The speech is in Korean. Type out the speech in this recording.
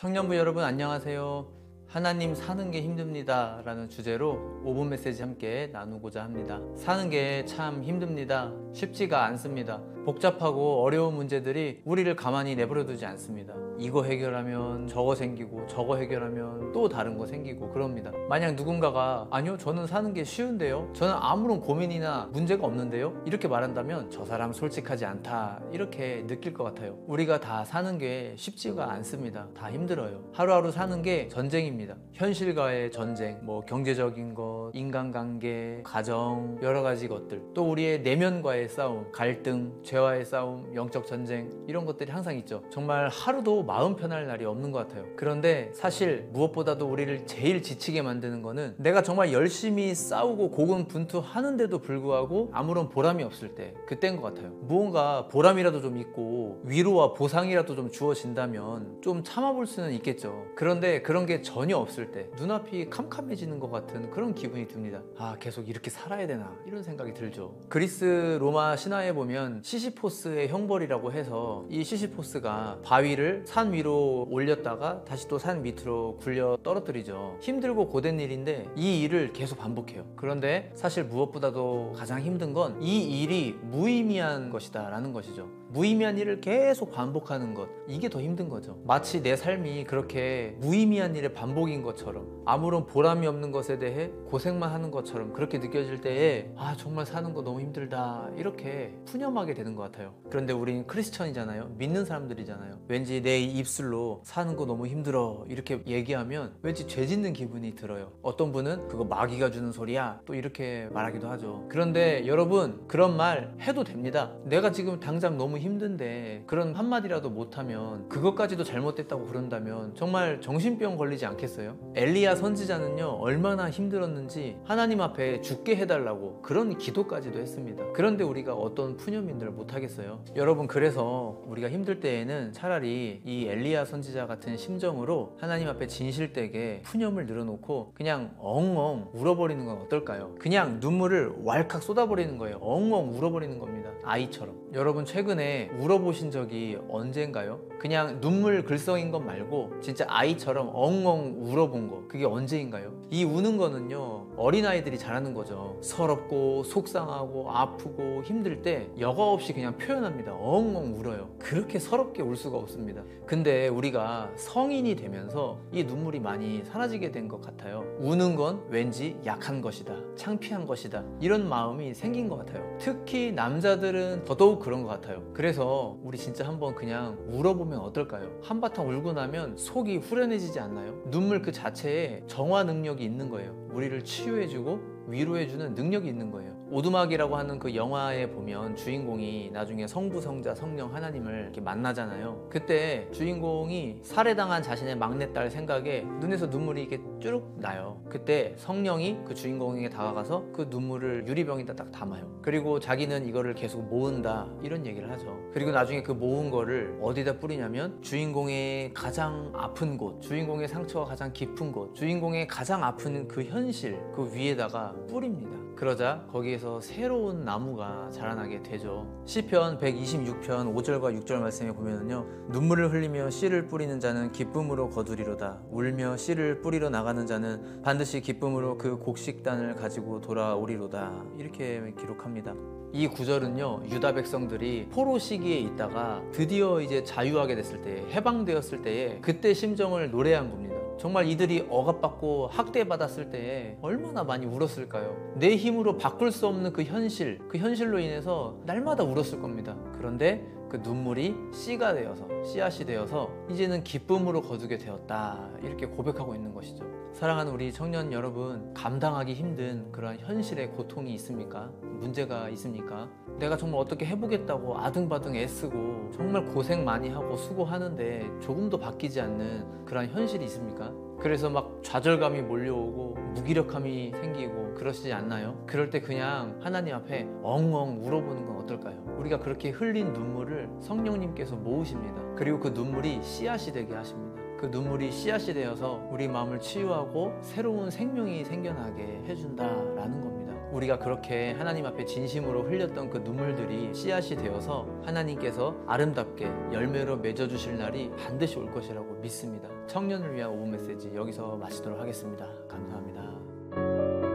청년부 여러분 안녕하세요. 하나님 사는 게 힘듭니다 라는 주제로 5분 메시지 함께 나누고자 합니다. 사는 게 참 힘듭니다. 쉽지가 않습니다. 복잡하고 어려운 문제들이 우리를 가만히 내버려 두지 않습니다. 이거 해결하면 저거 생기고 저거 해결하면 또 다른 거 생기고 그럽니다. 만약 누군가가 아니요 저는 사는 게 쉬운데요, 저는 아무런 고민이나 문제가 없는데요, 이렇게 말한다면 저 사람 솔직하지 않다 이렇게 느낄 것 같아요. 우리가 다 사는 게 쉽지가 않습니다. 다 힘들어요. 하루하루 사는 게 전쟁입니다. 현실과의 전쟁, 경제적인 것, 인간관계, 가정, 여러 가지 것들, 또 우리의 내면과의 싸움, 갈등, 죄와의 싸움, 영적 전쟁, 이런 것들이 항상 있죠. 정말 하루도 마음 편할 날이 없는 것 같아요. 그런데 사실 무엇보다도 우리를 제일 지치게 만드는 거는 내가 정말 열심히 싸우고 고군분투하는데도 불구하고 아무런 보람이 없을 때, 그때인 것 같아요. 무언가 보람이라도 좀 있고 위로와 보상이라도 좀 주어진다면 좀 참아볼 수는 있겠죠. 그런데 그런 게 전혀 없을 때 눈앞이 캄캄해지는 것 같은 그런 기분이 듭니다. 계속 이렇게 살아야 되나 이런 생각이 들죠. 그리스 로마 신화에 보면 시시포스의 형벌이라고 해서 이 시시포스가 바위를 산 위로 올렸다가 다시 또 산 밑으로 굴려 떨어뜨리죠. 힘들고 고된 일인데 이 일을 계속 반복해요. 그런데 사실 무엇보다도 가장 힘든 건 이 일이 무의미한 것이다 라는 것이죠. 무의미한 일을 계속 반복하는 것, 이게 더 힘든 거죠. 마치 내 삶이 그렇게 무의미한 일의 반복인 것처럼, 아무런 보람이 없는 것에 대해 고생만 하는 것처럼 그렇게 느껴질 때에 정말 사는 거 너무 힘들다 이렇게 푸념하게 되는 것 같아요. 그런데 우린 크리스천이잖아요. 믿는 사람들이잖아요. 왠지 내 입술로 사는 거 너무 힘들어 이렇게 얘기하면 왠지 죄 짓는 기분이 들어요. 어떤 분은 그거 마귀가 주는 소리야 또 이렇게 말하기도 하죠. 그런데 여러분, 그런 말 해도 됩니다. 내가 지금 당장 너무 힘든데 그런 한마디라도 못하면, 그것까지도 잘못됐다고 그런다면 정말 정신병 걸리지 않겠어요? 엘리야 선지자는요 얼마나 힘들었는지 하나님 앞에 죽게 해달라고 그런 기도까지도 했습니다. 그런데 우리가 어떤 푸념인들 못하겠어요? 여러분, 그래서 우리가 힘들 때에는 차라리 이 엘리야 선지자 같은 심정으로 하나님 앞에 진실되게 푸념을 늘어놓고 그냥 엉엉 울어버리는 건 어떨까요? 그냥 눈물을 왈칵 쏟아버리는 거예요. 엉엉 울어버리는 겁니다. 아이처럼. 여러분, 최근에 울어보신 적이 언젠가요? 그냥 눈물 글썽인 것 말고 진짜 아이처럼 엉엉 울어본 거, 그게 언제인가요? 이 우는 거는요 어린아이들이 잘하는 거죠. 서럽고 속상하고 아프고 힘들 때 여과 없이 그냥 표현합니다. 엉엉 울어요. 그렇게 서럽게 울 수가 없습니다. 근데 우리가 성인이 되면서 이 눈물이 많이 사라지게 된 것 같아요. 우는 건 왠지 약한 것이다, 창피한 것이다, 이런 마음이 생긴 것 같아요. 특히 남자들은 더더욱 그런 것 같아요. 그래서 우리 진짜 한번 그냥 울어보면 어떨까요? 한바탕 울고 나면 속이 후련해지지 않나요? 눈물 그 자체에 정화 능력이 있는 거예요. 우리를 치유해주고 위로해주는 능력이 있는 거예요. 오두막이라고 하는 그 영화에 보면 주인공이 나중에 성부, 성자, 성령 하나님을 이렇게 만나잖아요. 그때 주인공이 살해당한 자신의 막내딸 생각에 눈에서 눈물이 이렇게 쭈룩 나요. 그때 성령이 그 주인공에게 다가가서 그 눈물을 유리병에다 딱 담아요. 그리고 자기는 이거를 계속 모은다 이런 얘기를 하죠. 그리고 나중에 그 모은 거를 어디다 뿌리냐면 주인공의 가장 아픈 곳, 주인공의 상처가 가장 깊은 곳, 주인공의 가장 아픈 그 현실, 그 위에다가 뿌립니다. 그러자 거기에서 새로운 나무가 자라나게 되죠. 시편 126편 5절과 6절 말씀에 보면은요, 눈물을 흘리며 씨를 뿌리는 자는 기쁨으로 거두리로다. 울며 씨를 뿌리러 나가는 자는 반드시 기쁨으로 그 곡식단을 가지고 돌아오리로다. 이렇게 기록합니다. 이 구절은요 유다 백성들이 포로 시기에 있다가 드디어 이제 자유하게 됐을 때, 해방되었을 때에 그때 심정을 노래한 겁니다. 정말 이들이 억압받고 학대받았을 때에 얼마나 많이 울었을까요? 내 힘으로 바꿀 수 없는 그 현실로 인해서 날마다 울었을 겁니다. 그런데 그 눈물이 씨가 되어서, 씨앗이 되어서 이제는 기쁨으로 거두게 되었다, 이렇게 고백하고 있는 것이죠. 사랑하는 우리 청년 여러분, 감당하기 힘든 그런 현실의 고통이 있습니까? 문제가 있습니까? 내가 정말 어떻게 해보겠다고 아등바등 애쓰고 정말 고생 많이 하고 수고하는데 조금도 바뀌지 않는 그런 현실이 있습니까? 그래서 막 좌절감이 몰려오고 무기력함이 생기고 그러시지 않나요? 그럴 때 그냥 하나님 앞에 엉엉 울어보는 건 어떨까요? 우리가 그렇게 흘린 눈물을 성령님께서 모으십니다. 그리고 그 눈물이 씨앗이 되게 하십니다. 그 눈물이 씨앗이 되어서 우리 마음을 치유하고 새로운 생명이 생겨나게 해준다라는 겁니다. 우리가 그렇게 하나님 앞에 진심으로 흘렸던 그 눈물들이 씨앗이 되어서 하나님께서 아름답게 열매로 맺어주실 날이 반드시 올 것이라고 믿습니다. 청년을 위한 5분 메시지 여기서 마치도록 하겠습니다. 감사합니다.